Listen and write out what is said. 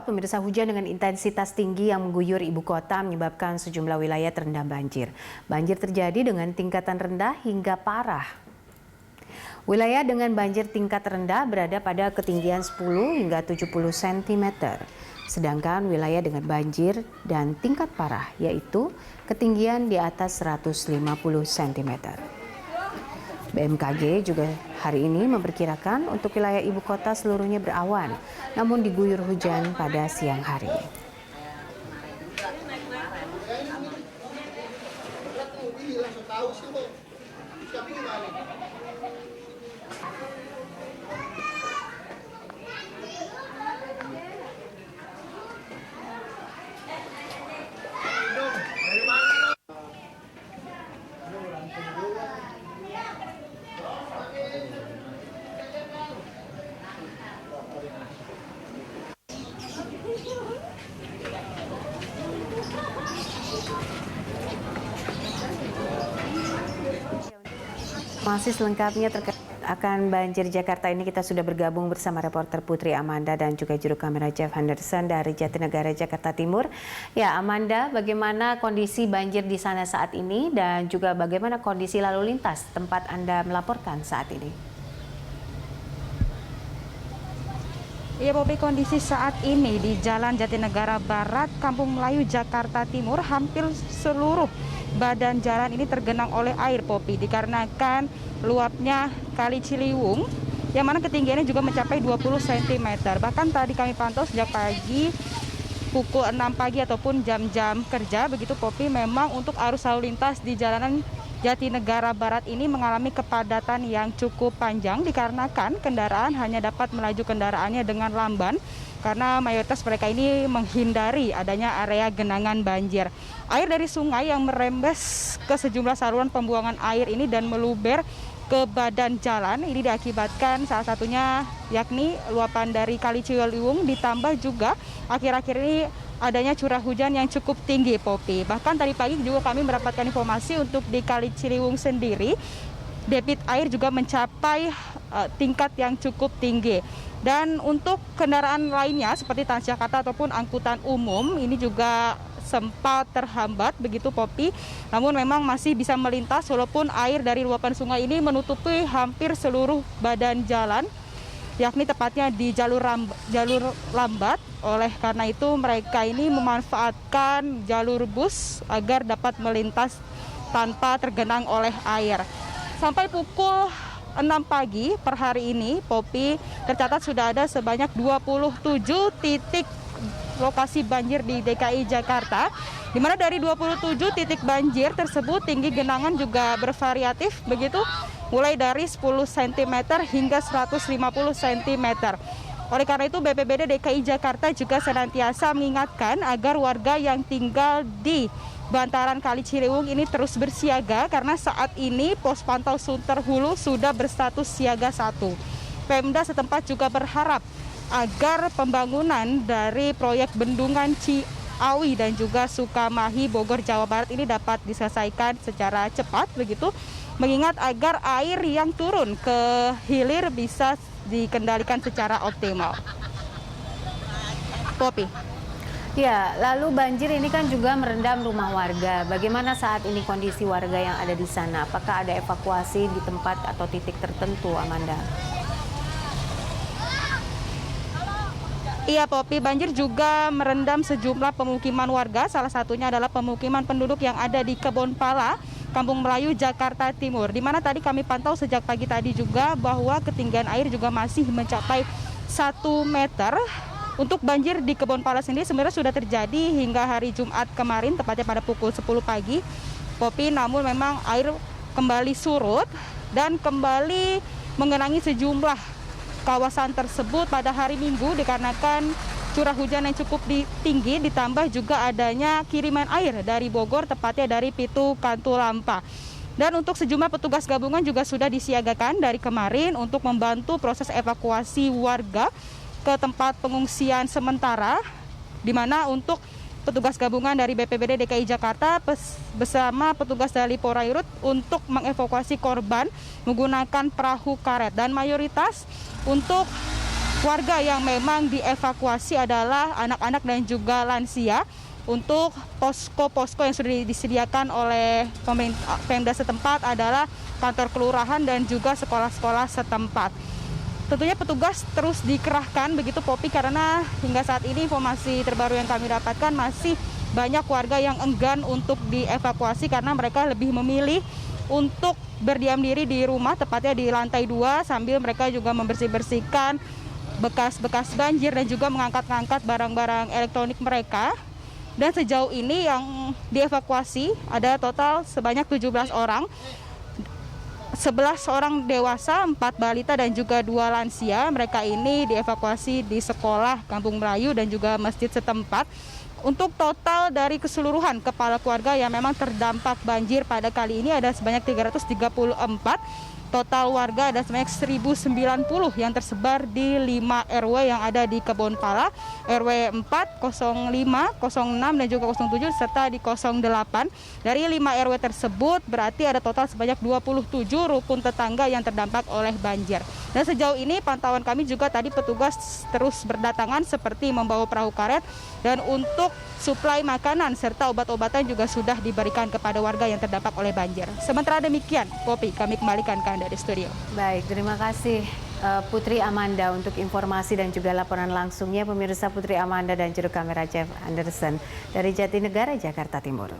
Pemirsa, hujan dengan intensitas tinggi yang mengguyur ibu kota menyebabkan sejumlah wilayah terendam banjir. Banjir terjadi dengan tingkatan rendah hingga parah. Wilayah dengan banjir tingkat rendah berada pada ketinggian 10 hingga 70 cm. Sedangkan wilayah dengan banjir dan tingkat parah yaitu ketinggian di atas 150 cm. BMKG juga hari ini memperkirakan untuk wilayah ibu kota seluruhnya berawan, namun diguyur hujan pada siang hari. Masih selengkapnya terkait akan banjir Jakarta ini kita sudah bergabung bersama reporter Putri Amanda dan juga juru kamera Jeff Henderson dari Jatinegara, Jakarta Timur. Ya, Amanda, bagaimana kondisi banjir di sana saat ini dan juga bagaimana kondisi lalu lintas tempat Anda melaporkan saat ini? Iya, Popi, kondisi saat ini di Jalan Jatinegara Barat, Kampung Melayu, Jakarta Timur, hampir seluruh badan jalan ini tergenang oleh air, Popi, dikarenakan luapnya Kali Ciliwung yang mana ketinggiannya juga mencapai 20 cm. Bahkan tadi kami pantau sejak pagi pukul 6 pagi ataupun jam-jam kerja begitu, Popi, memang untuk arus lalu lintas di jalanan Jatinegara Barat ini mengalami kepadatan yang cukup panjang dikarenakan kendaraan hanya dapat melaju kendaraannya dengan lamban karena mayoritas mereka ini menghindari adanya area genangan banjir. Air dari sungai yang merembes ke sejumlah saluran pembuangan air ini dan meluber ke badan jalan ini diakibatkan salah satunya yakni luapan dari Kali Ciliwung, ditambah juga akhir-akhir ini adanya curah hujan yang cukup tinggi, Popi. Bahkan tadi pagi juga kami mendapatkan informasi untuk di Kali Ciliwung sendiri, debit air juga mencapai tingkat yang cukup tinggi. Dan untuk kendaraan lainnya seperti Transjakarta ataupun angkutan umum ini juga sempat terhambat begitu, Popi. Namun memang masih bisa melintas walaupun air dari luapan sungai ini menutupi hampir seluruh badan jalan, yakni tepatnya di jalur lambat. Oleh karena itu mereka ini memanfaatkan jalur bus agar dapat melintas tanpa tergenang oleh air. Sampai pukul 6 pagi per hari ini, Popi, tercatat sudah ada sebanyak 27 titik lokasi banjir di DKI Jakarta, di mana dari 27 titik banjir tersebut tinggi genangan juga bervariatif begitu, mulai dari 10 cm hingga 150 cm. Oleh karena itu BPBD DKI Jakarta juga senantiasa mengingatkan agar warga yang tinggal di bantaran Kali Ciliwung ini terus bersiaga karena saat ini pos pantau Sunter Hulu sudah berstatus siaga 1. Pemda setempat juga berharap agar pembangunan dari proyek bendungan Ciawi dan juga Sukamahi Bogor Jawa Barat ini dapat diselesaikan secara cepat begitu, mengingat agar air yang turun ke hilir bisa dikendalikan secara optimal. Popi. Ya, lalu banjir ini kan juga merendam rumah warga. Bagaimana saat ini kondisi warga yang ada di sana? Apakah ada evakuasi di tempat atau titik tertentu, Amanda? Iya, Popi, banjir juga merendam sejumlah pemukiman warga. Salah satunya adalah pemukiman penduduk yang ada di Kebonpala, Kampung Melayu, Jakarta Timur. Di mana tadi kami pantau sejak pagi tadi juga bahwa ketinggian air juga masih mencapai 1 meter. Untuk banjir di Kebonpala sendiri sebenarnya sudah terjadi hingga hari Jumat kemarin, tepatnya pada pukul 10 pagi, Popi, namun memang air kembali surut dan kembali mengenangi sejumlah kawasan tersebut pada hari Minggu dikarenakan curah hujan yang cukup tinggi, ditambah juga adanya kiriman air dari Bogor, tepatnya dari Pitu Katulampa. Dan untuk sejumlah petugas gabungan juga sudah disiagakan dari kemarin untuk membantu proses evakuasi warga ke tempat pengungsian sementara, di mana untuk petugas gabungan dari BPBD DKI Jakarta bersama petugas dari Porairut untuk mengevakuasi korban menggunakan perahu karet, dan mayoritas untuk warga yang memang dievakuasi adalah anak-anak dan juga lansia untuk posko-posko yang sudah disediakan oleh Pemda setempat adalah kantor kelurahan dan juga sekolah-sekolah setempat. Tentunya petugas terus dikerahkan begitu Popi, karena hingga saat ini informasi terbaru yang kami dapatkan masih banyak warga yang enggan untuk dievakuasi karena mereka lebih memilih untuk berdiam diri di rumah, tepatnya di lantai 2, sambil mereka juga membersih-bersihkan bekas-bekas banjir dan juga mengangkat-angkat barang-barang elektronik mereka. Dan sejauh ini yang dievakuasi ada total sebanyak 17 orang. 11 orang dewasa, 4 balita dan juga 2 lansia. Mereka ini dievakuasi di sekolah Kampung Melayu dan juga masjid setempat. Untuk total dari keseluruhan kepala keluarga yang memang terdampak banjir pada kali ini ada sebanyak 334. Total warga ada sebanyak 1090 yang tersebar di 5 RW yang ada di Kebonpala, RW 4, 05, 06 dan juga 07 serta di 08. Dari 5 RW tersebut berarti ada total sebanyak 27 rukun tetangga yang terdampak oleh banjir. Dan sejauh ini pantauan kami juga tadi petugas terus berdatangan seperti membawa perahu karet, dan untuk suplai makanan serta obat-obatan juga sudah diberikan kepada warga yang terdampak oleh banjir. Sementara demikian, Popi, kami kembalikan ke Anda di studio. Baik, terima kasih Putri Amanda untuk informasi dan juga laporan langsungnya. Pemirsa, Putri Amanda dan juru kamera Jeff Anderson dari Jatinegara, Jakarta Timur.